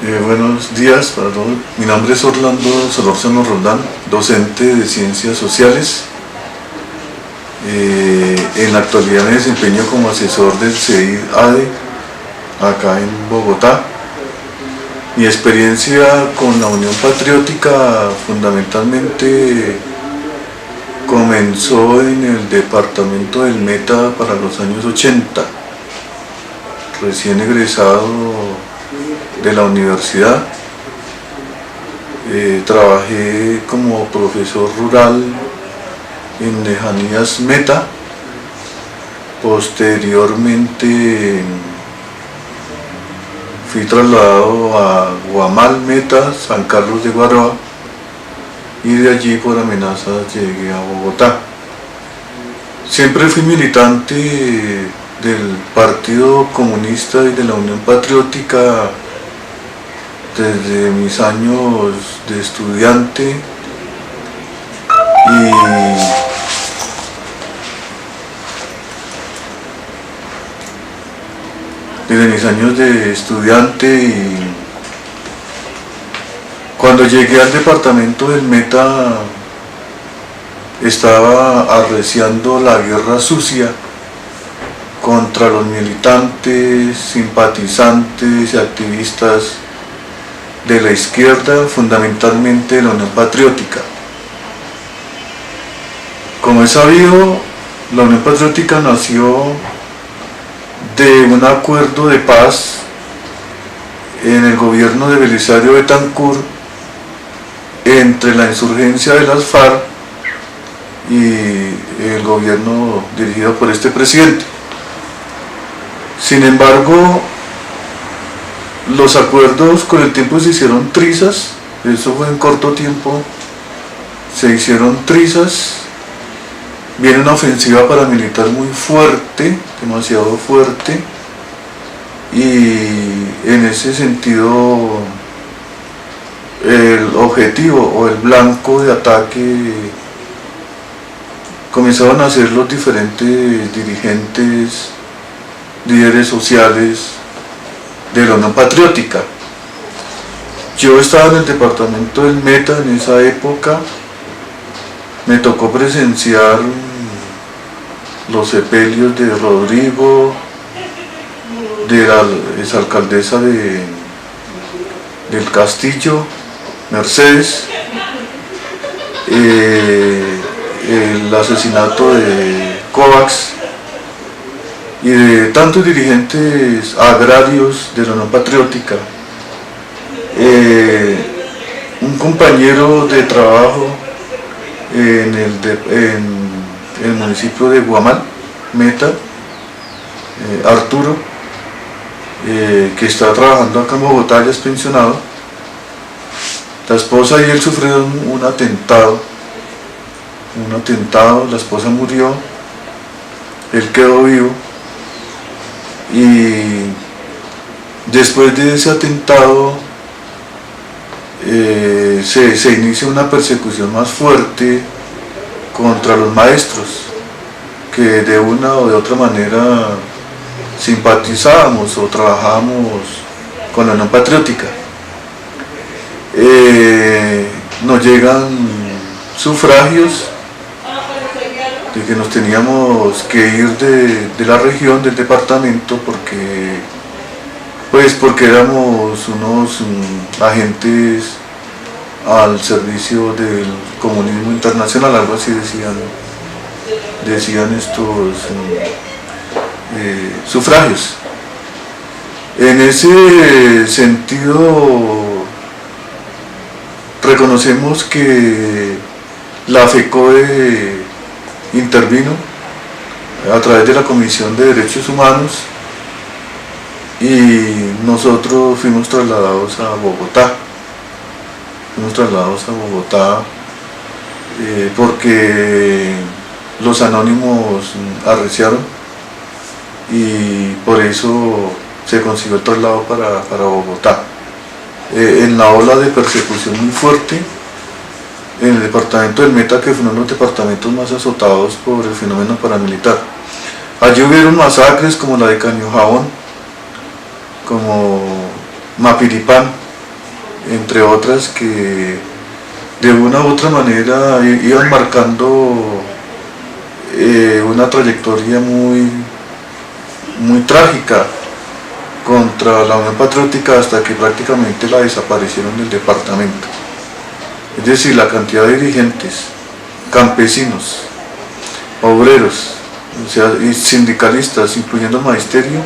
Buenos días para todos. Mi nombre es Orlando Solórzano Roldán, docente de Ciencias Sociales. En la actualidad me desempeño como asesor del CEID-ADE acá en Bogotá. Mi experiencia con la Unión Patriótica fundamentalmente comenzó en el departamento del Meta para los años 80. Recién egresado de la universidad, trabajé como profesor rural en Lejanías Meta. Posteriormente fui trasladado a Guamal Meta, San Carlos de Guaroa, y de allí por amenazas llegué a Bogotá. Siempre fui militante del Partido Comunista y de la Unión Patriótica desde mis años de estudiante, y cuando llegué al departamento del Meta estaba arreciando la guerra sucia contra los militantes, simpatizantes y activistas de la izquierda, fundamentalmente de la Unión Patriótica. Como es sabido, la Unión Patriótica nació de un acuerdo de paz en el gobierno de Belisario Betancur entre la insurgencia de las FARC y el gobierno dirigido por este presidente. Sin embargo, los acuerdos con el tiempo se hicieron trizas, eso fue en corto tiempo, se hicieron trizas. Viene una ofensiva paramilitar muy fuerte, demasiado fuerte, y en ese sentido el objetivo o el blanco de ataque comenzaron a ser los diferentes dirigentes, líderes sociales de la Unión Patriótica. Yo estaba en el departamento del Meta en esa época. Me tocó presenciar los sepelios de Rodrigo, de la exalcaldesa del Castillo, Mercedes, el asesinato de Kovacs y de tantos dirigentes agrarios de la Unión Patriótica. Un compañero de trabajo en el municipio de Guamal, Meta, Arturo, que está trabajando acá en Bogotá, ya es pensionado. La esposa y él sufrieron un atentado, la esposa murió, él quedó vivo, y después de ese atentado se inicia una persecución más fuerte contra los maestros que de una o de otra manera simpatizábamos o trabajábamos con la Unión Patriótica. Nos llegan sufragios de que nos teníamos que ir de la región, del departamento, porque éramos unos agentes al servicio del comunismo internacional, algo así decían estos sufragios. En ese sentido, reconocemos que la FECODE intervino a través de la Comisión de Derechos Humanos y nosotros fuimos trasladados a Bogotá. Porque los anónimos arreciaron y por eso se consiguió el traslado para Bogotá. En la ola de persecución muy fuerte en el departamento del Meta, que fue uno de los departamentos más azotados por el fenómeno paramilitar. Allí hubieron masacres como la de Caño Jabón, como Mapiripán, entre otras, que de una u otra manera iban marcando una trayectoria muy trágica contra la Unión Patriótica, hasta que prácticamente la desaparecieron del departamento. Es decir, la cantidad de dirigentes, campesinos, obreros, o sea, y sindicalistas, incluyendo el magisterio,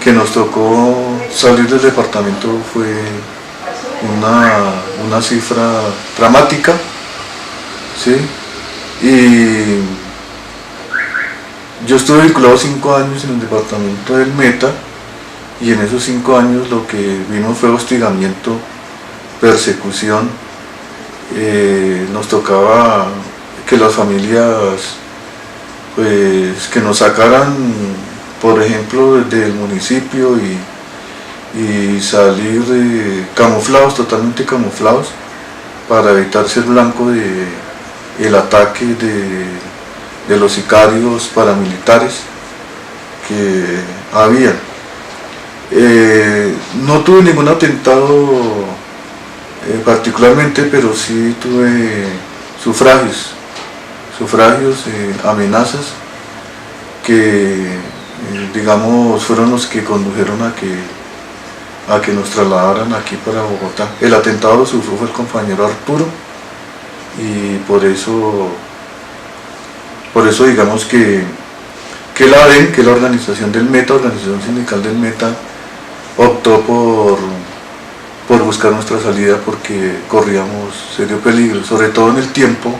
que nos tocó salir del departamento, fue una cifra dramática, ¿sí? Y yo estuve vinculado 5 años en el departamento del Meta, y en esos 5 años lo que vimos fue hostigamiento, persecución. Nos tocaba que las familias, pues, que nos sacaran, por ejemplo, del municipio y salir camuflados, totalmente camuflados, para evitar ser blanco del ataque de los sicarios paramilitares que había. No tuve ningún atentado particularmente, pero sí tuve sufragios, amenazas que digamos fueron los que condujeron a que nos trasladaran aquí para Bogotá. El atentado lo sufrió fue el compañero Arturo, y por eso digamos que la ADEN, que es la organización del Meta, organización sindical del Meta, optó por buscar nuestra salida, porque corríamos serio peligro, sobre todo en el tiempo,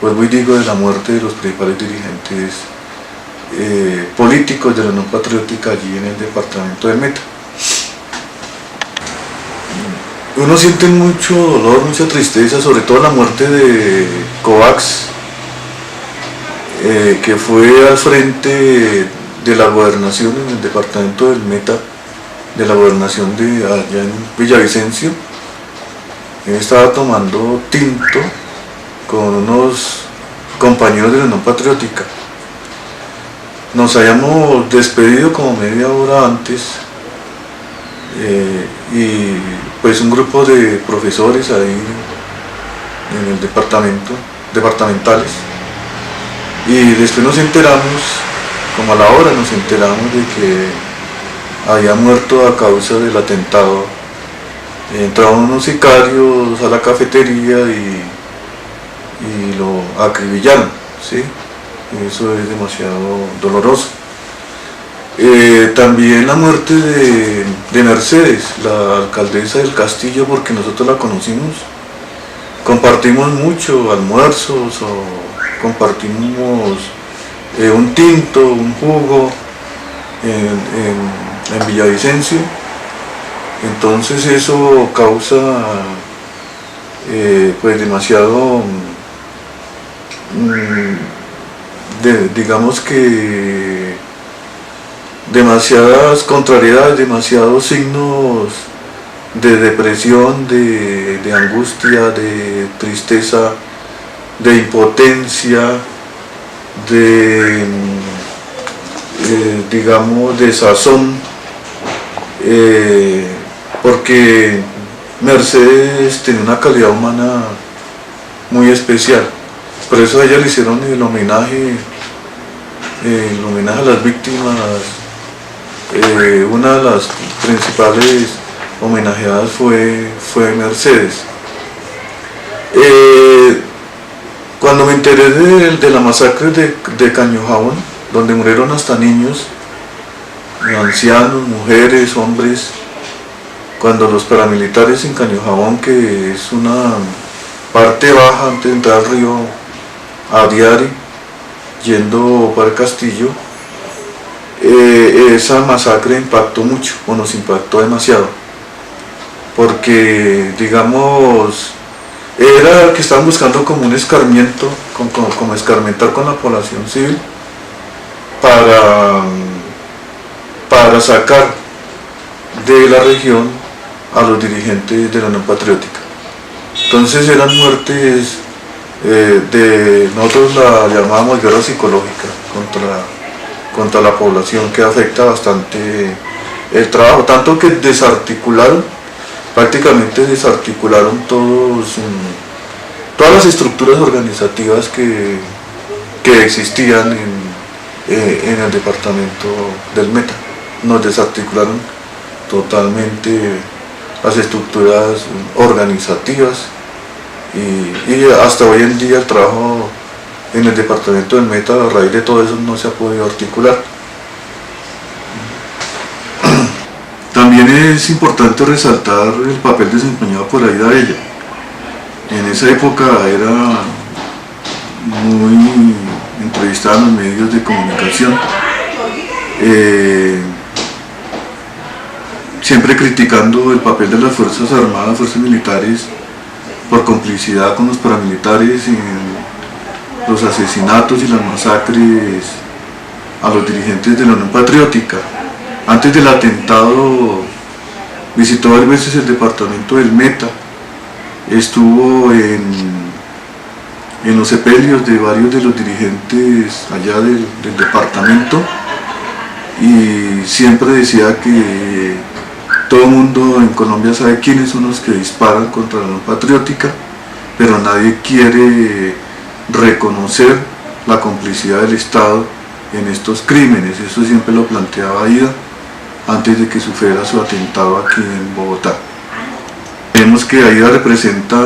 vuelvo y digo, de la muerte de los principales dirigentes políticos de la Unión Patriótica allí en el departamento del Meta. Uno siente mucho dolor, mucha tristeza, sobre todo la muerte de Kovacs, que fue al frente de la gobernación en el departamento del Meta, de la gobernación de allá en Villavicencio. Él estaba tomando tinto con unos compañeros de la Unión Patriótica. Nos habíamos despedido como media hora antes, y pues un grupo de profesores ahí en el departamentales, y después nos enteramos, como a la hora nos enteramos de que había muerto a causa del atentado. Entraron unos sicarios a la cafetería y lo acribillaron, ¿sí? Eso es demasiado doloroso. También la muerte de Mercedes, la alcaldesa del Castillo, porque nosotros la conocimos, compartimos mucho, almuerzos, o compartimos un tinto, un jugo en Villavicencio. Entonces eso causa pues demasiado, digamos que demasiadas contrariedades, demasiados signos de depresión, de angustia, de tristeza, de impotencia, digamos, de sazón, porque Mercedes tiene una calidad humana muy especial. Por eso a ella le hicieron el homenaje a las víctimas. Una de las principales homenajeadas fue Mercedes. Cuando me enteré de la masacre de Cañojabón, donde murieron hasta niños, ancianos, mujeres, hombres, cuando los paramilitares en Cañojabón, que es una parte baja antes de entrar al río Adiari, yendo para el Castillo, esa masacre impactó mucho, o nos impactó demasiado, porque digamos era que estaban buscando como un escarmiento, como escarmentar con la población civil para sacar de la región a los dirigentes de la Unión Patriótica. Entonces eran muertes nosotros la llamábamos guerra psicológica contra la población, que afecta bastante el trabajo, tanto que desarticularon prácticamente desarticularon todas las estructuras organizativas que existían en el departamento del Meta. Nos desarticularon totalmente las estructuras organizativas y hasta hoy en día el trabajo en el departamento del Meta, a raíz de todo eso, no se ha podido articular. También es importante resaltar el papel desempeñado por Aida Bella. En esa época era muy entrevistada en los medios de comunicación, siempre criticando el papel de las Fuerzas Armadas, Fuerzas Militares, por complicidad con los paramilitares en los asesinatos y las masacres a los dirigentes de la Unión Patriótica. Antes del atentado visitó varias veces el departamento del Meta, estuvo en los sepelios de varios de los dirigentes allá del departamento y siempre decía que todo el mundo en Colombia sabe quiénes son los que disparan contra la Unión Patriótica, pero nadie quiere reconocer la complicidad del Estado en estos crímenes. Eso siempre lo planteaba Aida antes de que sufriera su atentado aquí en Bogotá. Vemos que Aida representa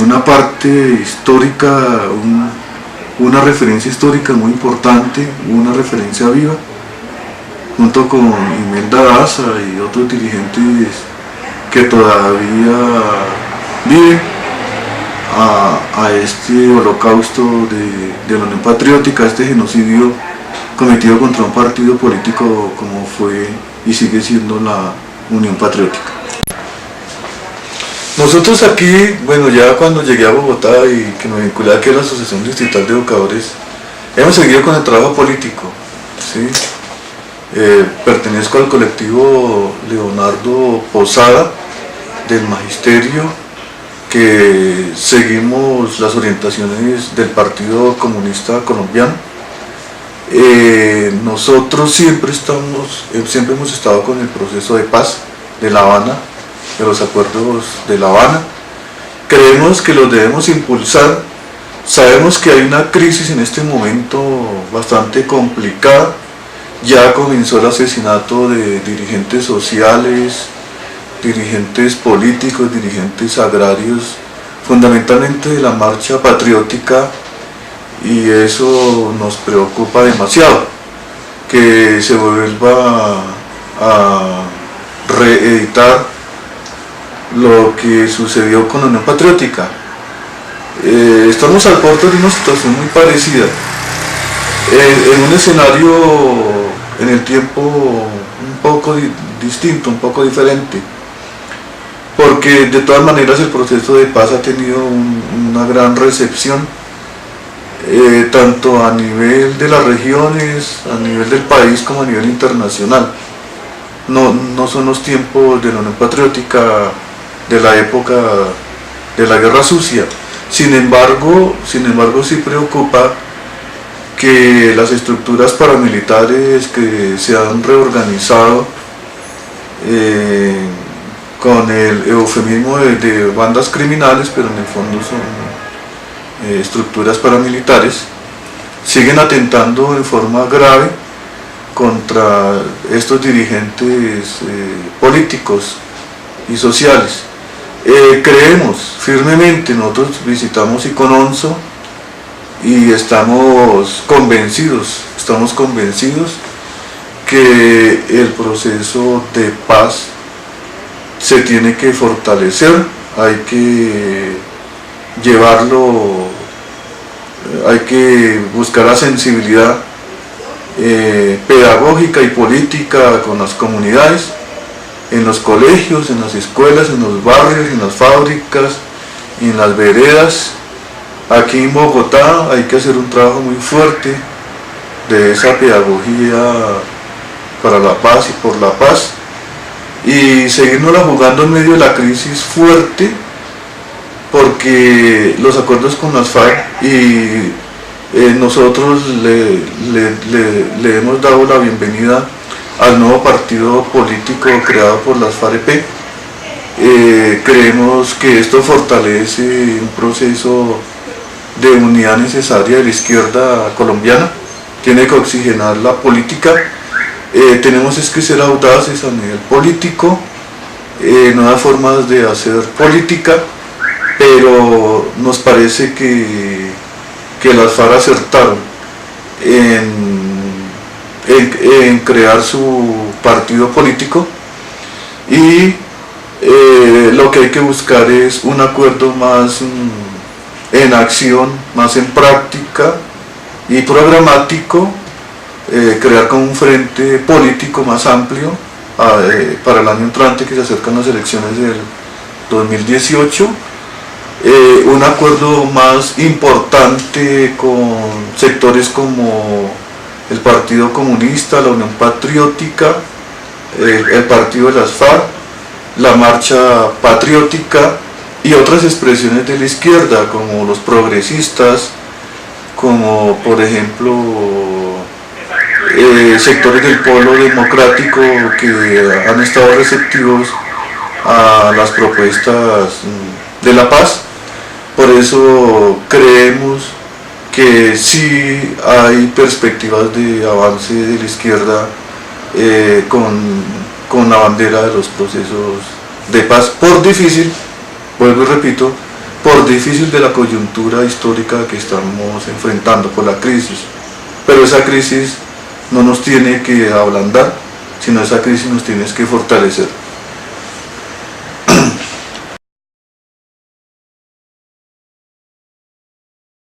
una parte histórica, una referencia histórica muy importante, una referencia viva, junto con Imelda Daza y otros dirigentes que todavía viven a este holocausto de la Unión Patriótica, este genocidio cometido contra un partido político como fue y sigue siendo la Unión Patriótica. Nosotros aquí, bueno, ya cuando llegué a Bogotá y que me vinculé aquí a la Asociación Distrital de Educadores, hemos seguido con el trabajo político, ¿sí? Pertenezco al colectivo Leonardo Posada del Magisterio, que seguimos las orientaciones del Partido Comunista Colombiano. Nosotros siempre hemos estado con el proceso de paz de La Habana, de los acuerdos de La Habana. Creemos que los debemos impulsar. Sabemos que hay una crisis en este momento bastante complicada. Ya comenzó el asesinato de dirigentes sociales, dirigentes políticos, dirigentes agrarios, fundamentalmente de la marcha patriótica, y eso nos preocupa demasiado, que se vuelva a reeditar lo que sucedió con la Unión Patriótica. Estamos al borde de una situación muy parecida, en un escenario en el tiempo un poco distinto, un poco diferente, porque de todas maneras el proceso de paz ha tenido una gran recepción, tanto a nivel de las regiones, a nivel del país, como a nivel internacional. No son los tiempos de la Unión Patriótica de la época de la Guerra Sucia. Sin embargo sí preocupa que las estructuras paramilitares que se han reorganizado con el eufemismo de bandas criminales, pero en el fondo son estructuras paramilitares, siguen atentando en forma grave contra estos dirigentes políticos y sociales. Creemos firmemente, nosotros visitamos Icononso y estamos convencidos que el proceso de paz se tiene que fortalecer, hay que llevarlo, hay que buscar la sensibilidad pedagógica y política con las comunidades, en los colegios, en las escuelas, en los barrios, en las fábricas, en las veredas. Aquí en Bogotá hay que hacer un trabajo muy fuerte de esa pedagogía para la paz y por la paz, y seguirnos jugando en medio de la crisis fuerte, porque los acuerdos con las FARC nosotros le hemos dado la bienvenida al nuevo partido político creado por las FAREP. Creemos que esto fortalece un proceso de unidad necesaria de la izquierda colombiana, tiene que oxigenar la política, tenemos es que ser audaces a nivel político, nuevas formas de hacer política, pero nos parece que las FARC acertaron en crear su partido político y lo que hay que buscar es un acuerdo más en acción, más en práctica y programático, crear como un frente político más amplio para el año entrante que se acercan las elecciones del 2018, un acuerdo más importante con sectores como el Partido Comunista, la Unión Patriótica, el Partido de las FARC, la Marcha Patriótica y otras expresiones de la izquierda como los progresistas, como por ejemplo sectores del polo democrático que han estado receptivos a las propuestas de la paz. Por eso creemos que sí hay perspectivas de avance de la izquierda con la bandera de los procesos de paz, por difícil, vuelvo y repito, por difícil de la coyuntura histórica que estamos enfrentando, por la crisis. Pero esa crisis no nos tiene que ablandar, sino esa crisis nos tiene que fortalecer.